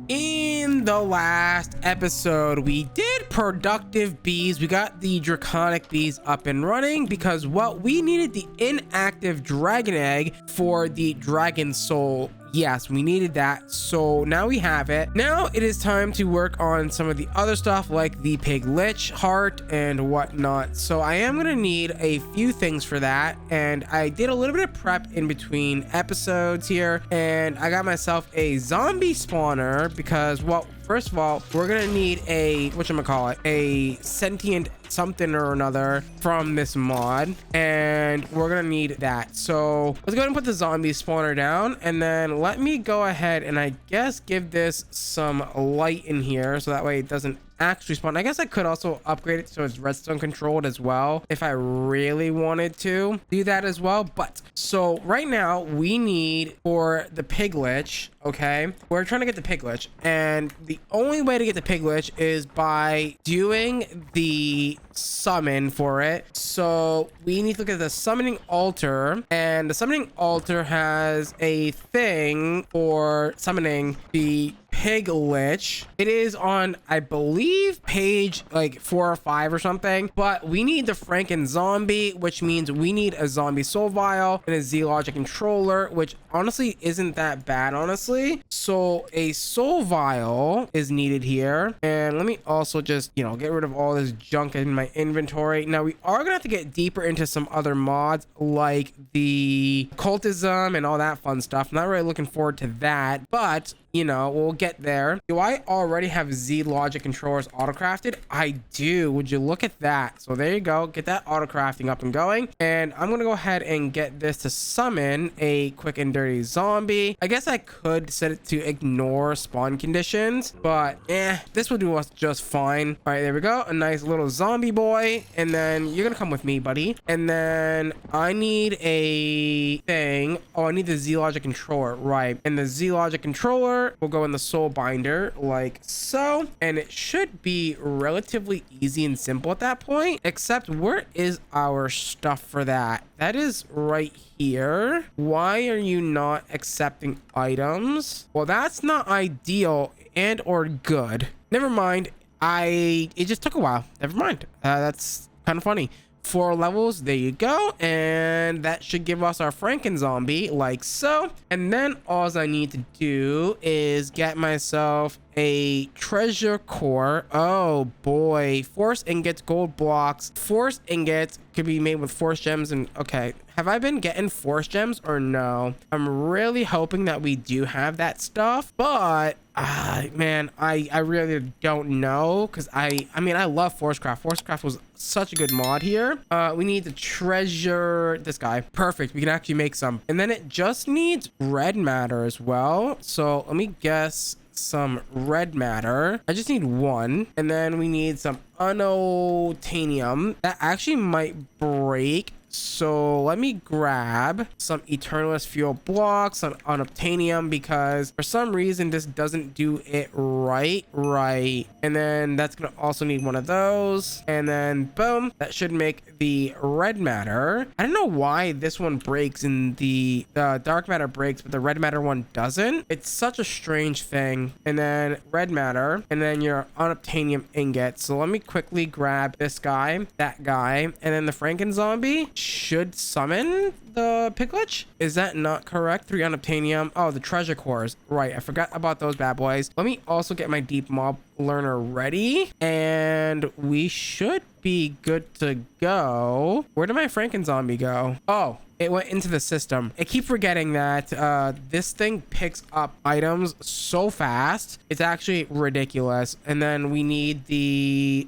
In the last episode, we did productive bees. We got the draconic bees up and running because, well, we needed the inactive dragon egg for the dragon soul. Yes, we needed that. So now we have it. Now it is time to work on some of the other stuff like the pig lich heart and whatnot. So I am going to need a few things for that. And I did a little bit of prep in between episodes here. And I got myself a zombie spawner because, well, first of all, we're going to need a, whatchamacallit, a sentient something or another from this mod, and we're gonna need that. So let's go ahead and put the zombie spawner down, and then let me go ahead and I guess give this some light in here so that way it doesn't actually spawn. I guess I could also upgrade it so it's redstone controlled as well if I really wanted to do that as well. But so right now we need for the pig lich, okay, we're trying to get the pig lich, and the only way to get the pig lich is by doing the summon for it. So we need to look at the summoning altar, and the summoning altar has a thing for summoning the pig lich. It is on, I believe, page like 4 or 5 or something, but we need the Franken zombie, which means we need a zombie soul vial and a Z-Logic controller, which honestly isn't that bad, honestly. So a soul vial is needed here, and let me also just, you know, get rid of all this junk in my inventory. Now we are gonna have to get deeper into some other mods like the cultism and all that fun stuff. I'm not really looking forward to that, but you know, we'll get there. Do I already have Z-Logic controllers auto-crafted? I do. Would you look at that? So there you go. Get that auto-crafting up and going. And I'm going to go ahead and get this to summon a quick and dirty zombie. I guess I could set it to ignore spawn conditions, but this will do us just fine. All right, there we go. A nice little zombie boy. And then you're going to come with me, buddy. And then I need a thing. Oh, I need the Z-Logic controller. Right. And the Z-Logic controller will go in the soul binder like so, and it should be relatively easy and simple at that point, except where is our stuff for that? That is right here. Why are you not accepting items? Well, that's not ideal and or good. Never mind. It just took a while. Never mind. That's kind of funny. 4 levels, there you go, and that should give us our Franken zombie like so. And then all I need to do is get myself a treasure core. Oh boy, force ingots, gold blocks. Force ingots could be made with force gems. And okay, have I been getting force gems or no? I'm really hoping that we do have that stuff, but man, I really don't know, because I mean, I love Forcecraft. Forcecraft was such a good mod here. We need to treasure this guy. Perfect, we can actually make some. And then it just needs red matter as well. So let me guess some red matter. I just need 1, and then we need some unobtainium. That actually might break, so let me grab some eternalist fuel blocks on unobtainium, because for some reason this doesn't do it right. And then that's gonna also need 1 of those, and then boom, that should make the red matter. I don't know why this one breaks and the dark matter breaks, but the red matter one doesn't. It's such a strange thing. And then red matter, and then your unobtainium ingot. So let me quickly grab this guy, that guy, and then the Franken zombie should summon the piglich. Is that not correct? 3 unobtainium. Oh, the treasure cores. Right, I forgot about those bad boys. Let me also get my deep mob learner ready, and we should be good to go. Where did my Franken zombie go? Oh, it went into the system. I keep forgetting that this thing picks up items so fast. It's actually ridiculous. And then we need the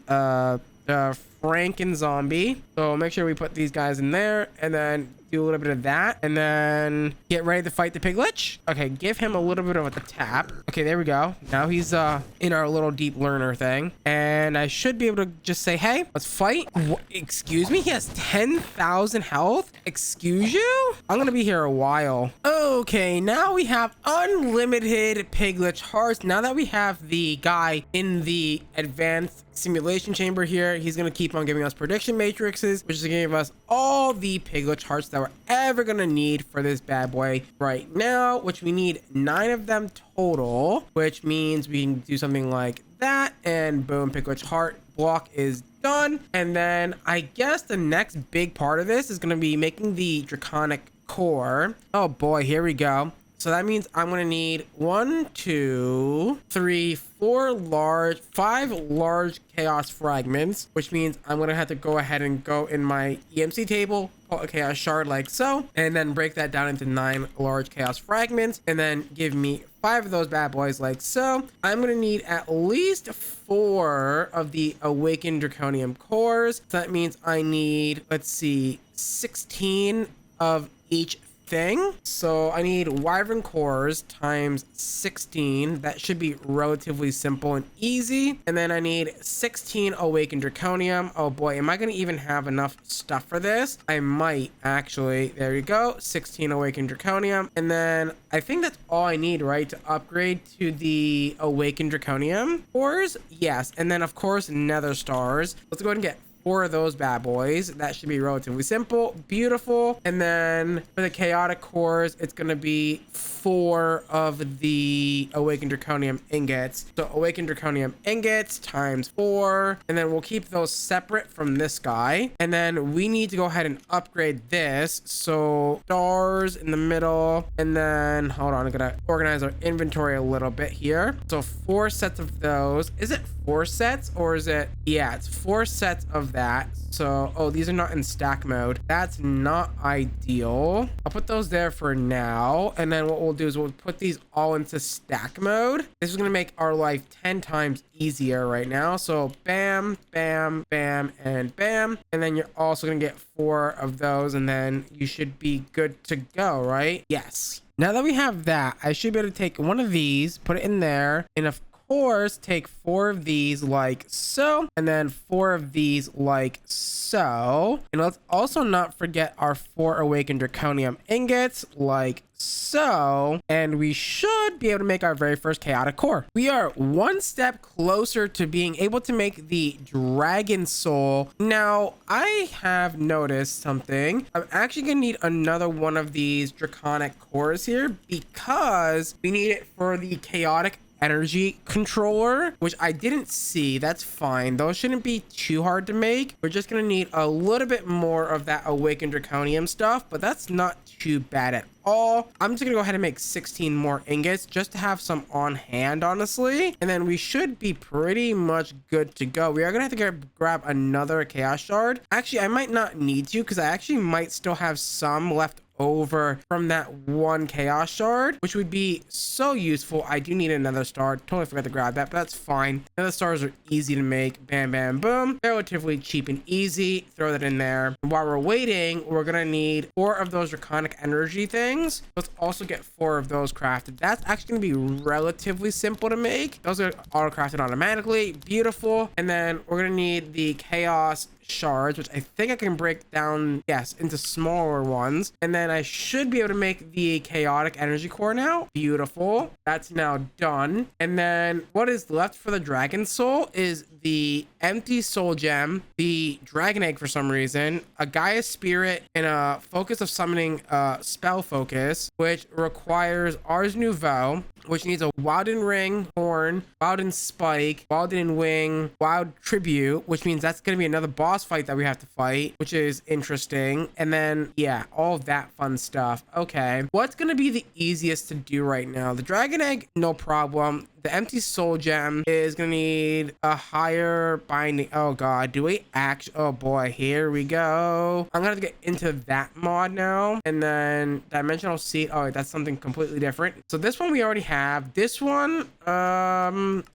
Franken zombie. So make sure we put these guys in there, and then do a little bit of that, and then get ready to fight the pig lich. Okay, give him a little bit of a tap. Okay, there we go. Now he's in our little deep learner thing, and I should be able to just say, hey, let's fight. Excuse me, he has 10,000 health. Excuse you? I'm gonna be here a while. Okay, now we have unlimited pig lich hearts. Now that we have the guy in the advanced simulation chamber here, he's gonna keep keep on giving us prediction matrices, which is gonna give us all the piglet charts that we're ever gonna need for this bad boy right now, which we need 9 of them total, which means we can do something like that, and boom, piglet chart block is done. And then I guess the next big part of this is going to be making the draconic core. Oh boy, here we go. So that means I'm going to need 1, 2, 3, 4 5 large chaos fragments, which means I'm going to have to go ahead and go in my EMC table, pull a chaos shard like so, and then break that down into 9 large chaos fragments, and then give me 5 of those bad boys like so. I'm going to need at least 4 of the awakened draconium cores. So that means I need, let's see, 16 of each thing. So I need wyvern cores times 16. That should be relatively simple and easy. And then I need 16 awakened draconium. Oh boy, am I going to even have enough stuff for this? I might actually. There you go, 16 awakened draconium. And then I think that's all I need, right, to upgrade to the awakened draconium cores. Yes, and then of course nether stars. Let's go ahead and get 4 of those bad boys. That should be relatively simple. Beautiful. And then for the chaotic cores, it's going to be 4 of the awakened draconium ingots. So awakened draconium ingots times 4. And then we'll keep those separate from this guy. And then we need to go ahead and upgrade this. So stars in the middle. And then, hold on, I'm going to organize our inventory a little bit here. So 4 sets of those. Is it 4 sets or is it? Yeah, it's 4 sets of that. So, oh, these are not in stack mode. That's not ideal. I'll put those there for now. And then what we'll do is we'll put these all into stack mode. This is going to make our life 10 times easier right now. So bam, bam, bam, and bam. And then you're also going to get 4 of those. And then you should be good to go, right? Yes. Now that we have that, I should be able to take one of these, put it in there, and of course take 4 of these like so, and then 4 of these like so. And let's also not forget our 4 awakened draconium ingots like so, and we should be able to make our very first chaotic core. We are one step closer to being able to make the dragon soul. Now I have noticed something. I'm actually gonna need another one of these draconic cores here because we need it for the chaotic energy controller, which I didn't see. That's fine. Those shouldn't be too hard to make. We're just gonna need a little bit more of that awakened draconium stuff, but that's not too bad at all. I'm just gonna go ahead and make 16 more ingots just to have some on hand, honestly, and then we should be pretty much good to go. We are gonna have to grab another chaos shard. Actually, I might not need to because I actually might still have some left over from that one chaos shard, which would be so useful. I do need another star. Totally forgot to grab that, but that's fine. Another stars are easy to make. Bam, bam, boom. Relatively cheap and easy. Throw that in there. While we're waiting, we're gonna need 4 of those draconic energy things. Let's also get 4 of those crafted. That's actually gonna be relatively simple to make. Those are auto crafted automatically. Beautiful. And then we're gonna need the chaos shards, which I think I can break down, yes, into smaller ones. And then I should be able to make the chaotic energy core now. Beautiful. That's now done. And then what is left for the dragon soul is the empty soul gem, the dragon egg for some reason, a Gaia spirit, and a focus of summoning spell focus, which requires Ars Nouveau, which needs a Wilden Ring, Horn, Wilden Spike, Wilden Wing, Wild Tribute, which means that's going to be another boss fight that we have to fight, which is interesting. And then, yeah, all of that fun stuff. Okay, what's going to be the easiest to do right now? The dragon egg, no problem. The empty soul gem is gonna need a higher binding. Oh god, do we actually? Oh boy, here we go. I'm gonna have to get into that mod now. And then dimensional seed. Oh, that's something completely different. So this one we already have. This one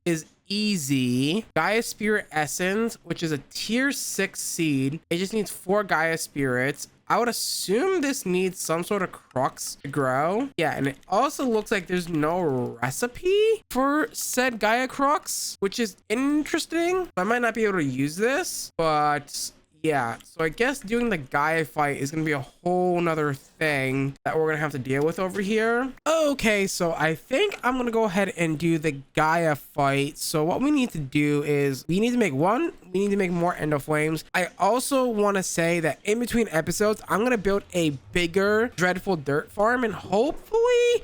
is easy. Gaia Spirit Essence, which is a tier 6 seed. It just needs 4 Gaia Spirits. I would assume this needs some sort of crux to grow. Yeah, and it also looks like there's no recipe for said Gaia crux, which is interesting. I might not be able to use this, but yeah, so I guess doing the Gaia fight is gonna be a whole nother thing that we're gonna have to deal with over here. Okay, so I think I'm gonna go ahead and do the Gaia fight. So what we need to do is we need to make more endo flames. I also want to say that in between episodes, I'm gonna build a bigger dreadful dirt farm, and hopefully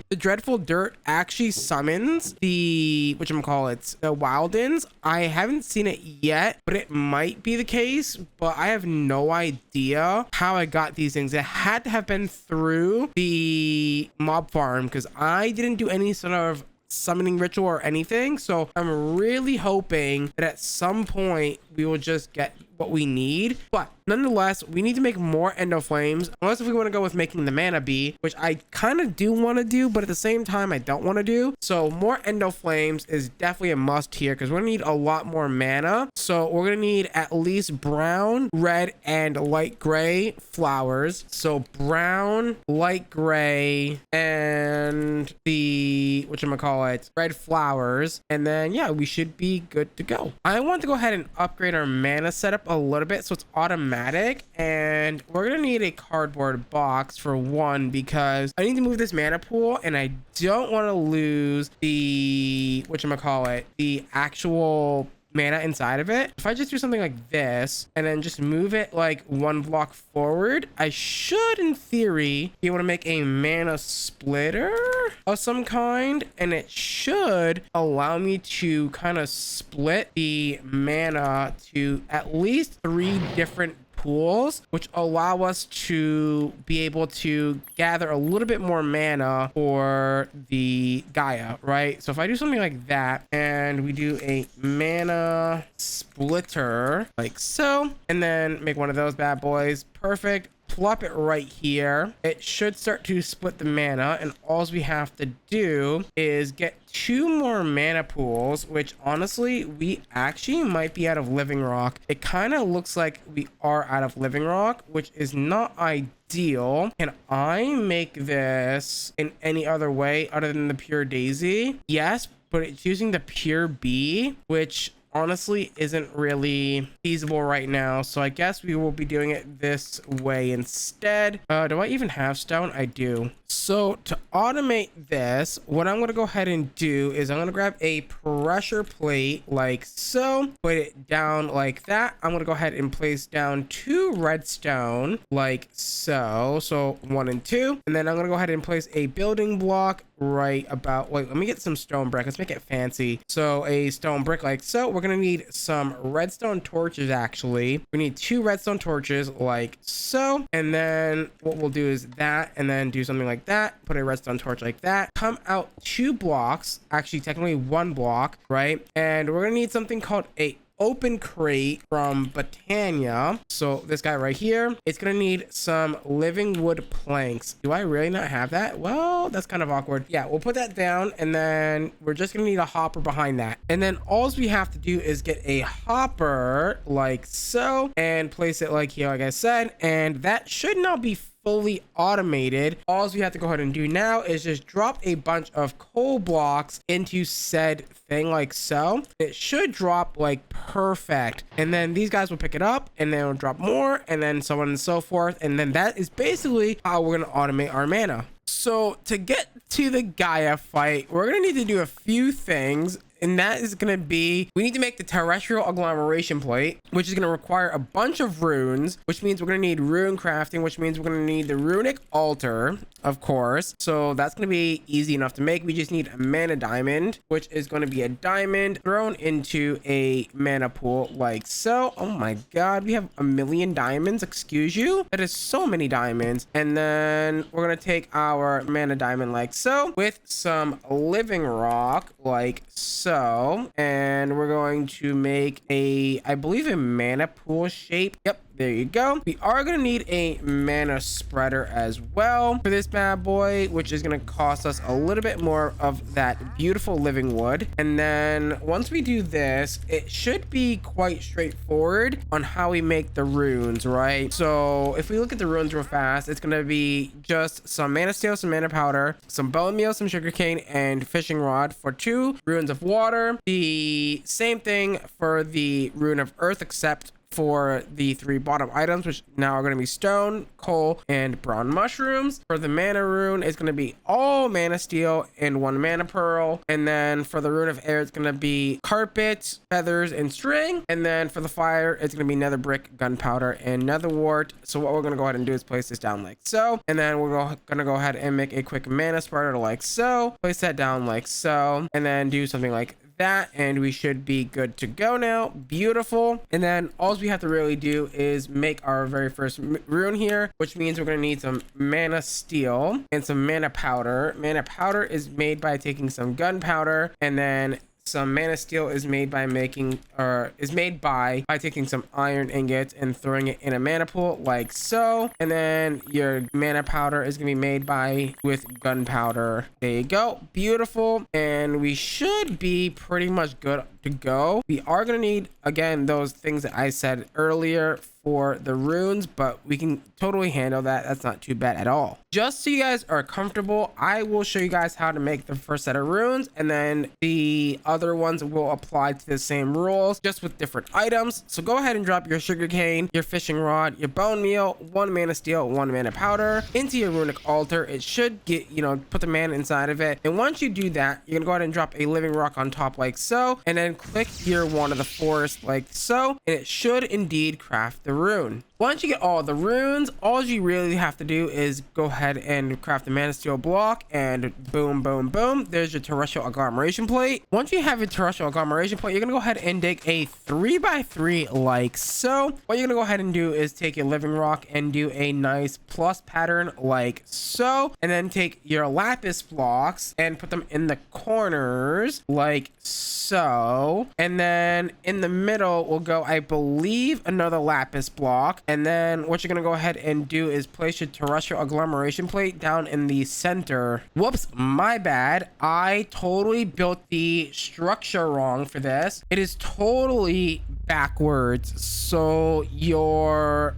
the dreadful dirt actually summons the the wildens. I haven't seen it yet, but it might be the case, but I have no idea how I got these things. It had to have been through the mob farm because I didn't do any sort of summoning ritual or anything. So I'm really hoping that at some point we will just get what we need. But nonetheless, we need to make more endo flames, unless if we want to go with making the mana bee, which I kind of do want to do, but at the same time I don't want to do. So more endo flames is definitely a must here because we're gonna need a lot more mana. So we're gonna need at least brown, red, and light gray flowers. So brown, light gray, and the red flowers, and then yeah, we should be good to go. I want to go ahead and upgrade our mana setup a little bit so it's automatic, and we're gonna need a cardboard box for one because I need to move this mana pool and I don't want to lose the the actual mana inside of it. If I just do something like this and then just move it like one block forward, I should in theory be able to make a mana splitter of some kind, and it should allow me to kind of split the mana to at least 3 different pools, which allow us to be able to gather a little bit more mana for the Gaia, right? So if I do something like that and we do a mana splitter like so, and then make one of those bad boys, perfect. Plop it right here. It should start to split the mana, and all we have to do is get 2 more mana pools, which honestly we actually might be out of living rock. It kind of looks like we are out of living rock, which is not ideal. Can I make this in any other way other than the pure daisy? Yes, but it's using the pure bee, which honestly isn't really feasible right now, so I guess we will be doing it this way instead. Do I even have stone? I do. So to automate this, what I'm going to go ahead and do is I'm going to grab a pressure plate like so, put it down like that. I'm going to go ahead and place down 2 redstone like so. So 1 and 2, and then I'm going to go ahead and place a building block right about, wait, let me get some stone brick. Let's make it fancy. So a stone brick like so. We're gonna need some redstone torches. Actually, we need 2 redstone torches like so, and then what we'll do is that, and then do something like that, put a redstone torch like that, come out 2 blocks, actually technically 1 block, right? And we're gonna need something called a open crate from Botania. So this guy right here, it's gonna need some living wood planks. Do I really not have that? Well, that's kind of awkward. Yeah, we'll put that down, and then we're just gonna need a hopper behind that, and then all we have to do is get a hopper like so and place it like here, like I said, and that should now be fully automated. All we have to go ahead and do now is just drop a bunch of coal blocks into said thing like so. It should drop like perfect, and then these guys will pick it up, and then it'll drop more, and then so on and so forth, and then that is basically how we're going to automate our mana. So to get to the Gaia fight, we're going to need to do a few things, and that is going to be, we need to make the terrestrial agglomeration plate, which is going to require a bunch of runes, which means we're going to need rune crafting, which means we're going to need the runic altar, of course. So that's going to be easy enough to make. We just need a mana diamond, which is going to be a diamond thrown into a mana pool like so. Oh my god, we have 1,000,000 diamonds, excuse you. That is so many diamonds. And then we're going to take our mana diamond like so with some living rock like so, and we're going to make a, I believe, a mana pool shape. Yep, there you go. We are going to need a mana spreader as well for this bad boy, which is going to cost us a little bit more of that beautiful living wood. And then once we do this, it should be quite straightforward on how we make the runes, right? So if we look at the runes real fast, it's going to be just some mana steel, some mana powder, some bone meal, some sugarcane, and fishing rod for 2 runes of water. The same thing for the rune of earth, except for the 3 bottom items, which now are going to be stone, coal, and brown mushrooms. For the mana rune, it's going to be all mana steel and 1 mana pearl. And then for the rune of air, it's going to be carpet, feathers, and string. And then for the fire, it's going to be nether brick, gunpowder, and nether wart. So what we're going to go ahead and do is place this down like so. And then we're going to go ahead and make a quick mana spreader like so. Place that down like so. And then do something like that, and we should be good to go now. Beautiful. And then all we have to really do is make our very first rune here, which means we're going to need some mana steel and some mana powder. Mana powder is made by taking some gunpowder, and then some mana steel is made by taking some iron ingots and throwing it in a mana pool like so. And then your mana powder is gonna be made with gunpowder. There you go. Beautiful. And we should be pretty much good to go. We are gonna need, again, those things that I said earlier for the runes, but we can totally handle that. That's not too bad at all. Just so you guys are comfortable, I will show you guys how to make the first set of runes, and then the other ones will apply to the same rules, just with different items. So go ahead and drop your sugarcane, your fishing rod, your bone meal, 1 mana steel, 1 mana powder into your runic altar. It should get, put the mana inside of it. And once you do that, you're gonna go ahead and drop a living rock on top like so, and then click your wand of the forest like so, and it should indeed craft the rune. Once you get all the runes, all you really have to do is go ahead and craft the mana steel block, and boom, boom, boom, there's your terrestrial agglomeration plate. Once you have your terrestrial agglomeration plate, you're gonna go ahead and dig a 3x3 like so. What you're gonna go ahead and do is take your living rock and do a nice plus pattern like so, and then take your lapis blocks and put them in the corners like so, and then in the middle will go, I believe, another lapis block. And then what you're gonna go ahead and do is place your terrestrial agglomeration plate down in the center. Whoops, my bad. I totally built the structure wrong for this. It is totally backwards. So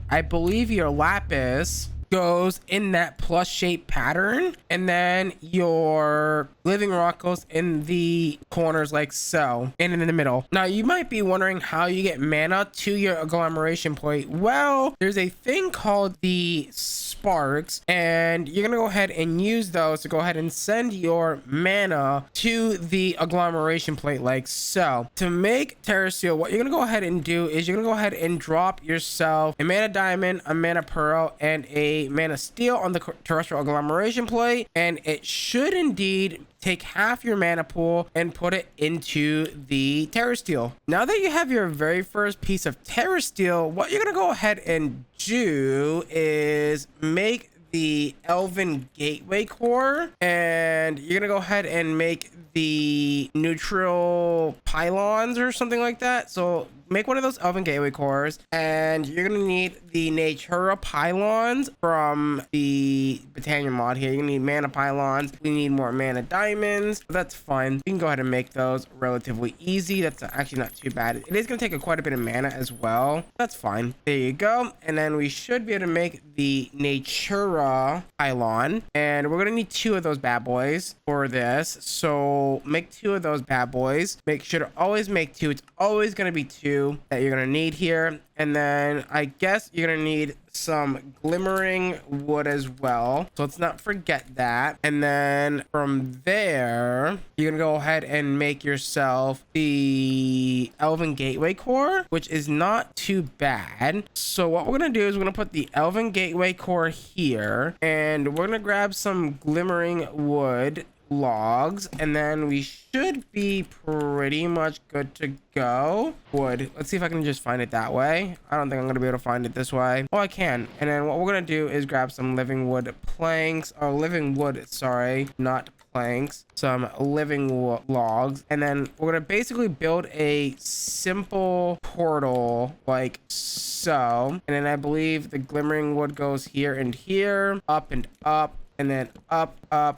I believe your lapis goes in that plus shape pattern, and then your living rock goes in the corners like so, and in the middle. Now you might be wondering how you get mana to your agglomeration plate. Well, there's a thing called the sparks, and you're gonna go ahead and use those to go ahead and send your mana to the agglomeration plate like so. To make terrasteel, what you're gonna go ahead and do is you're gonna go ahead and drop yourself a mana diamond, a mana pearl, and a mana steel on the terrestrial agglomeration plate, and it should indeed take half your mana pool and put it into the terrasteel. Now that you have your very first piece of terrasteel, what you're gonna go ahead and do is make the elven gateway core, and you're gonna go ahead and make the neutral pylons or something like that. So make one of those elven gateway cores, and you're gonna need the natura pylons from the Botania mod here. You're gonna need mana pylons. We need more mana diamonds. That's fine. You can go ahead and make those relatively easy. That's actually not too bad. It is gonna take quite a bit of mana as well. That's fine. There you go. And then we should be able to make the natura pylon, and we're gonna need 2 of those bad boys for this. So make 2 of those bad boys. Make sure to always make 2. It's always gonna be 2 that you're gonna need here. And then I guess you're gonna need some glimmering wood as well, so let's not forget that. And then from there, you're gonna go ahead and make yourself the elven gateway core, which is not too bad. So what we're gonna do is we're gonna put the elven gateway core here, and we're gonna grab some glimmering wood logs, and then we should be pretty much good to go. Wood, let's see if I can just find it that way. I don't think I'm gonna be able to find it this way. Oh, I can. And then what we're gonna do is grab some living wood planks, or living wood, sorry, not planks, some living logs, and then we're gonna basically build a simple portal like so. And then I believe the glimmering wood goes here and here, up and up, and then up,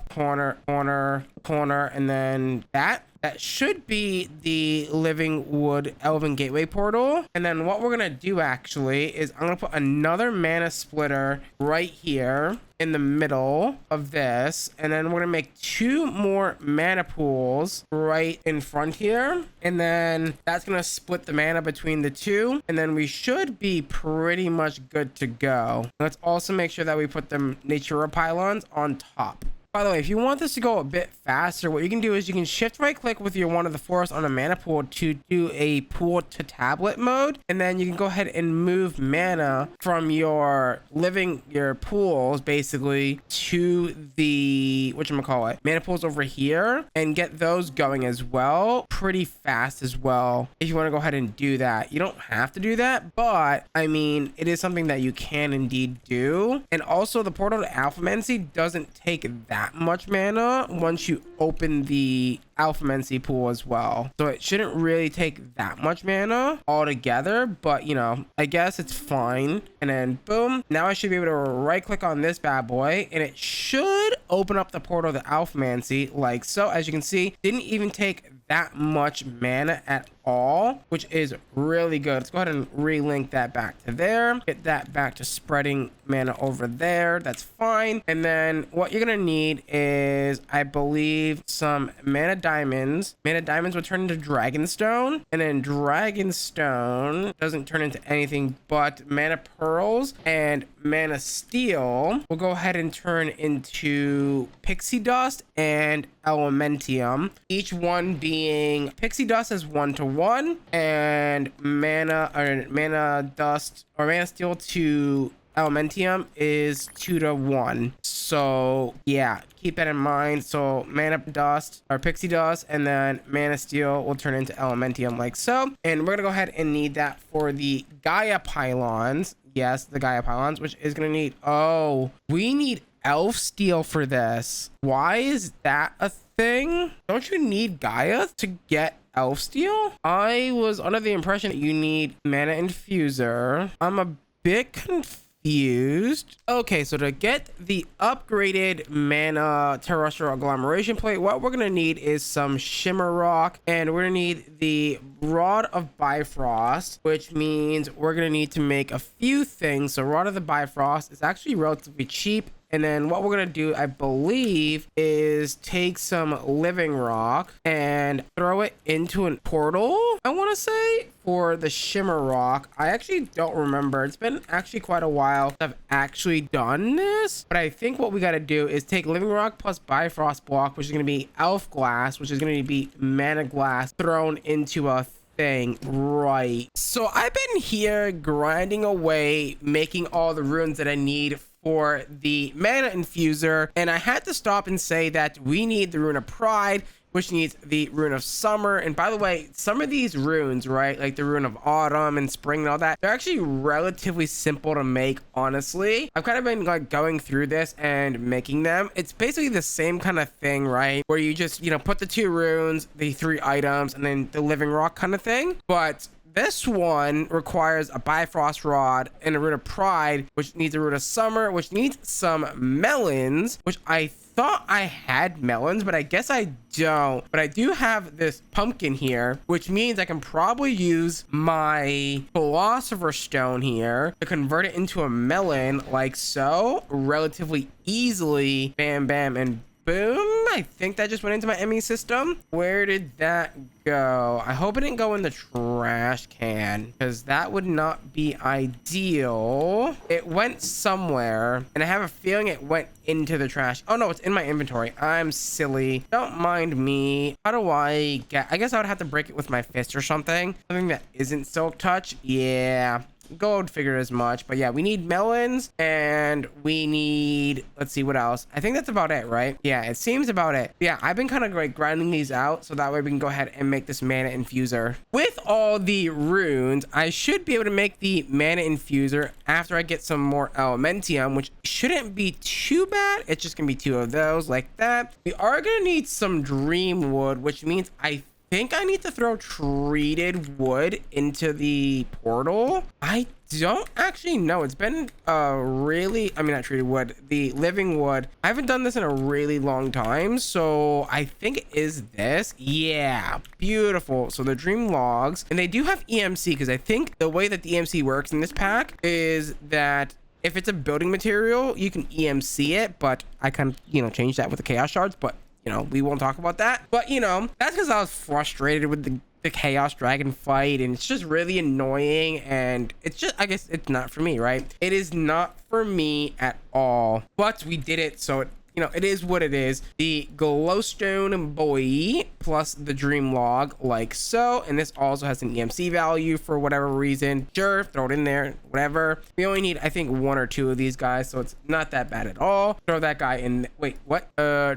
corner, corner, corner, and then that. that should be the Living Wood Elven Gateway portal. And then what we're gonna do actually is I'm gonna put another mana splitter right here in the middle of this, and then we're gonna make 2 more mana pools right in front here, and then that's gonna split the mana between the 2, and then we should be pretty much good to go. Let's also make sure that we put the Natura pylons on top. By the way, if you want this to go a bit faster, what you can do is you can shift right click with your Wand of the Forest on a mana pool to do a pool to tablet mode. And then you can go ahead and move mana from your pools basically to the, whatchamacallit, mana pools over here and get those going as well pretty fast as well. If you want to go ahead and do that, you don't have to do that, but I mean, it is something that you can indeed do. And also the portal to Alphamancy doesn't take that much mana once you open the Alphamancy pool as well, so it shouldn't really take that much mana altogether, but you know, I guess it's fine. And then boom, now I should be able to right click on this bad boy and it should open up the portal to Alphamancy like so. As you can see, didn't even take that much mana at all, which is really good. Let's go ahead and relink that back to there, get that back to spreading mana over there. That's fine. And then what you're gonna need is, I believe, some mana diamonds. Mana diamonds will turn into dragonstone, and then dragonstone doesn't turn into anything but mana pearls, and mana steel will go ahead and turn into pixie dust and elementium, each one being pixie dust is 1-to-1 and mana dust or mana steel to elementium is 2-to-1. So yeah, keep that in mind. So mana dust or pixie dust and then mana steel will turn into elementium like so. And we're gonna go ahead and need that for the Gaia pylons. Yes, the Gaia pylons, which is gonna need, oh, we need elf steel for this. Why is that a thing? Don't you need Gaia to get elf steel? I was under the impression that you need mana infuser. I'm a bit confused. Okay, so to get the upgraded mana terrestrial agglomeration plate, what we're gonna need is some shimmer rock, and we're gonna need the rod of bifrost, which means we're gonna need to make a few things. So rod of the bifrost is actually relatively cheap. And then what we're gonna do, I believe, is take some living rock and throw it into a portal, I want to say, for the shimmer rock. I actually don't remember. It's been actually quite a while since I've actually done this, but I think what we got to do is take living rock plus bifrost block, which is going to be elf glass, which is going to be mana glass thrown into a thing. Right. So I've been here grinding away, making all the runes that I need for the mana infuser, and I had to stop and say that we need the rune of pride, which needs the rune of summer. And by the way, some of these runes, right, like the rune of autumn and spring and all that, they're actually relatively simple to make, honestly. I've kind of been like going through this and making them. It's basically the same kind of thing, right, where you just, you know, put the 2 runes, the 3 items, and then the living rock kind of thing. But this one requires a bifrost rod and a rune of pride, which needs a rune of summer, which needs some melons, which I thought I had melons, but I guess I don't. But I do have this pumpkin here, which means I can probably use my philosopher's stone here to convert it into a melon like so, relatively easily. Bam, bam, and boom. I think that just went into my ME system. Where did that go? I hope it didn't go in the trash can, because that would not be ideal. It went somewhere, and I have a feeling it went into the trash. Oh no, it's in my inventory. I'm silly. Don't mind me. How do I get? I guess I would have to break it with my fist or something. Something that isn't silk touch. Yeah. Gold figured as much. But yeah, we need melons, and we need, let's see what else. I think that's about it, right? Yeah, it seems about it. Yeah, I've been kind of like grinding these out so that way we can go ahead and make this mana infuser. With all the runes, I should be able to make the mana infuser after I get some more elementium, which shouldn't be too bad. It's just gonna be 2 of those like that. We are gonna need some dream wood, which means I think I need to throw treated wood into the portal. I don't actually know. It's been really, I mean, not treated wood, the living wood. I haven't done this in a really long time, so I think it is this. Yeah, beautiful. So the dream logs, and they do have EMC, because I think the way that the EMC works in this pack is that if it's a building material, you can EMC it, but I kind of, changed that with the chaos shards, but we won't talk about that. But that's because I was frustrated with the chaos dragon fight, and it's just really annoying, and it's just, I guess it's not for me, right? It is not for me at all, but we did it, so it is what it is. The glowstone boy plus the dream log, like so, and this also has an EMC value for whatever reason. Sure, throw it in there, whatever. We only need, I think, 1 or 2 of these guys, so it's not that bad at all. Throw that guy in. Wait, what?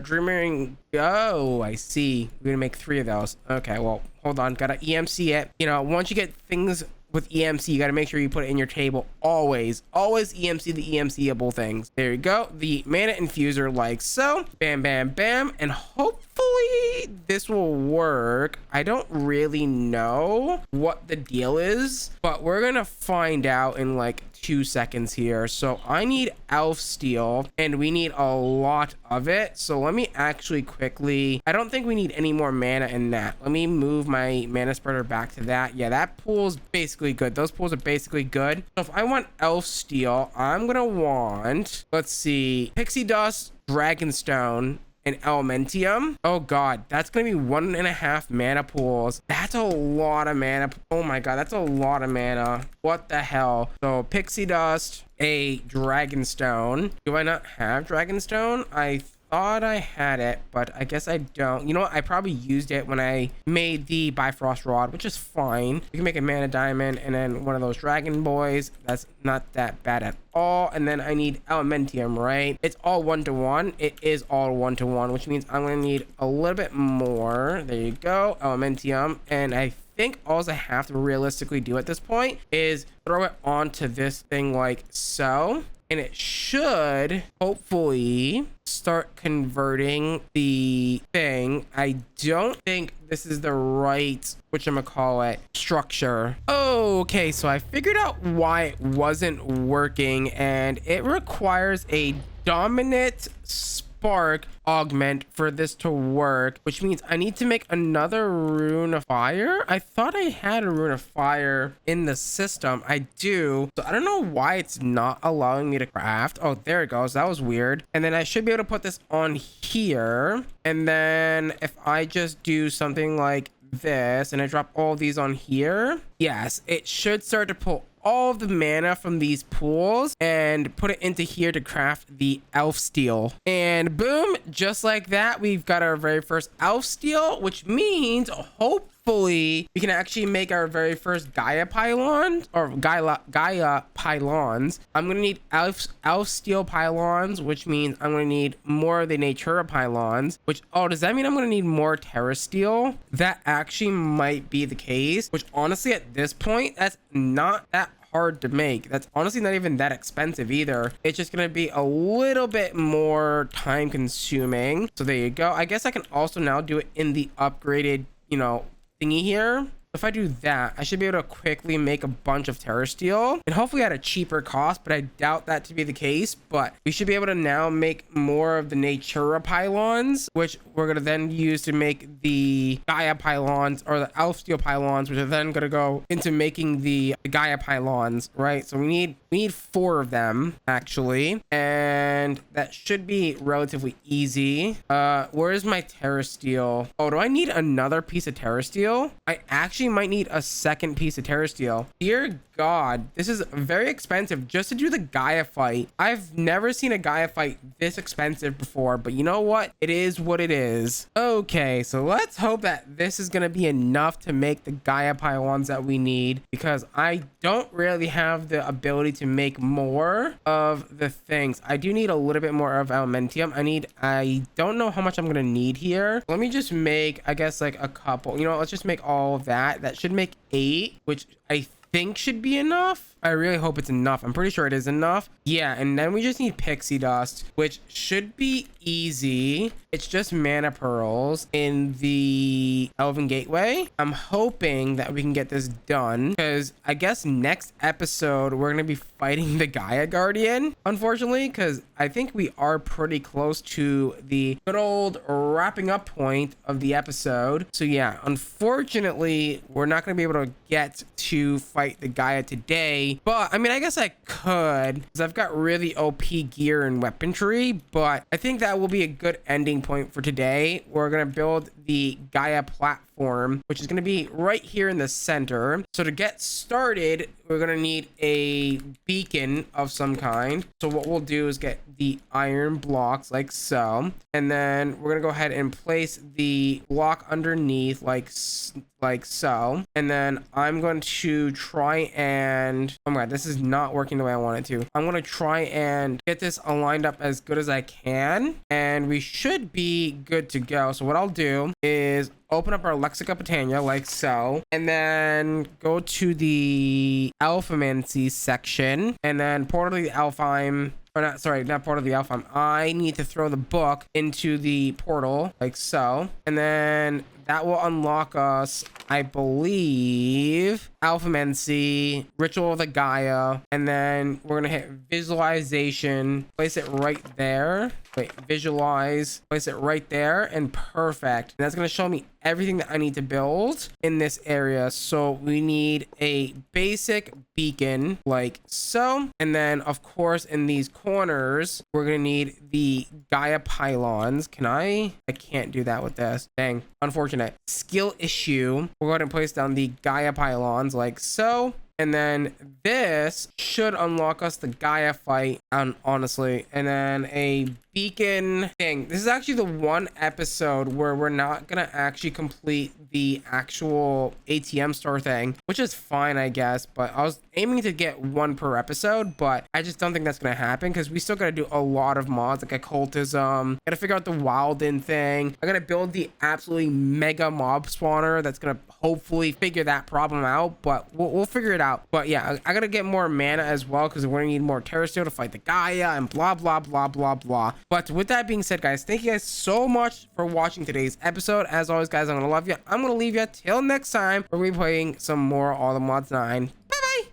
Dreaming. Oh, I see. We're gonna make 3 of those. Okay, well, hold on. Gotta EMC it. Once you get things with EMC, you got to make sure you put it in your table. Always EMC the EMCable things. There you go. The mana infuser, like so. Bam, bam, bam. And hopefully this will work. I don't really know what the deal is, but we're gonna find out in like 2 seconds here. So I need elf steel, and we need a lot of it. So let me actually quickly, I don't think we need any more mana in that. Let me move my mana spreader back to that. Yeah, that pool's basically good. Those pools are basically good. So if I want elf steel, I'm gonna want, let's see, pixie dust, dragonstone, and elementium. Oh god, that's gonna be 1.5 mana pools. That's a lot of mana. Oh my god, that's a lot of mana. What the hell? So pixie dust, a dragonstone. Do I not have dragonstone? I thought I had it, but I guess I don't. You know what? I probably used it when I made the Bifrost rod, which is fine. You can make a mana diamond and then one of those dragon boys. That's not that bad at all. And then I need elementium, right? It's all 1-to-1. It is all 1-to-1, which means I'm gonna need a little bit more. There you go, elementium. And I think all I have to realistically do at this point is throw it onto this thing like so, and it should hopefully start converting the thing. I don't think this is the right whatchamacallit structure. Okay, so I figured out why it wasn't working, and it requires a dominant spark augment for this to work, which means I need to make another rune of fire. I thought I had a rune of fire in the system. I do. So I don't know why it's not allowing me to craft. Oh, there it goes. That was weird. And then I should be able to put this on here. And then if I just do something like this and I drop all these on here, yes, it should start to pull all of the mana from these pools and put it into here to craft the elf steel. And boom, just like that, we've got our very first elf steel, which means hopefully we can actually make our very first Gaia pylons, or Gaia pylons. I'm gonna need elf steel pylons, which means I'm gonna need more of the Natura pylons, which, oh, does that mean I'm gonna need more Terra steel? That actually might be the case, which honestly at this point, that's not that hard to make. That's honestly not even that expensive either. It's just gonna be a little bit more time consuming. So there you go. I guess I can also now do it in the upgraded, thingy here. If I do that, I should be able to quickly make a bunch of Terra steel and hopefully at a cheaper cost, but I doubt that to be the case. But we should be able to now make more of the Natura pylons, which we're going to then use to make the Gaia pylons, or the elf steel pylons, which are then going to go into making the Gaia pylons, right? So we need 4 of them actually, and that should be relatively easy. Where is my Terra steel? Oh, do I need another piece of Terra steel? I actually might need a second piece of Terra steel. Dear God, this is very expensive just to do the Gaia fight. I've never seen a Gaia fight this expensive before, but you know what? It is what it is. Okay, so let's hope that this is gonna be enough to make the Gaia pylons that we need, because I don't really have the ability to make more of the things. I do need a little bit more of elementium. I don't know how much I'm gonna need here. Let me just make, I guess, like a couple. Let's just make all of that. That should make 8, which I think should be enough. I really hope it's enough. I'm pretty sure it is enough. Yeah, and then we just need pixie dust, which should be easy. It's just mana pearls in the Elven Gateway. I'm hoping that we can get this done because I guess next episode we're going to be fighting the Gaia Guardian, unfortunately, because I think we are pretty close to the good old wrapping up point of the episode. So yeah, unfortunately, we're not going to be able to get to fight the Gaia today. But I mean, I guess I could because I've got really OP gear and weaponry, but I think that will be a good ending point for today. We're going to build the Gaia platform, which is going to be right here in the center. So to get started, we're going to need a beacon of some kind. So what we'll do is get the iron blocks like so, and then we're going to go ahead and place the block underneath like so, and then I'm going to try and, oh my god, this is not working the way I want it to. I'm going to try and get this aligned up as good as I can, and we should be good to go. So what I'll do is open up our Lexica Botania like so, and then go to the Alphamancy section, and then portal the Alfheim, or not, sorry, not portal the Alfheim. I need to throw the book into the portal like so, and then that will unlock us, I believe, Alphamancy, Ritual of the Gaia, and then we're gonna hit visualization, place it right there. Wait, visualize, place it right there, and perfect. And that's gonna show me everything that I need to build in this area. So we need a basic beacon like so, and then of course in these corners we're gonna need the Gaia pylons. I can't do that with this, dang, unfortunate. Skill issue, we'll go ahead and place down the Gaia pylons like so, and then this should unlock us the Gaia fight, honestly, and then a beacon thing. This is actually the one episode where we're not gonna actually complete the actual ATM store thing, which is fine, I guess, but I was aiming to get one per episode, but I just don't think that's gonna happen because we still gotta do a lot of mods like occultism. Gotta figure out the Wilden thing. I gotta build the absolutely mega mob spawner that's gonna hopefully figure that problem out, but we'll figure it out. But yeah, I gotta get more mana as well because we're gonna need more Terra Steel to fight the Gaia and blah blah blah blah blah. But with that being said, guys, thank you guys so much for watching today's episode. As always, guys, I'm gonna love you. I'm gonna leave you till next time. We're gonna be playing some more All the Mods 9. Bye bye.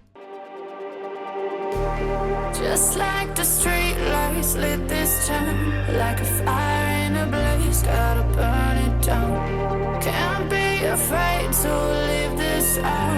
Just like the street lights lit this town, like a fire in a blaze, gotta burn it down. Can't be afraid to leave this out.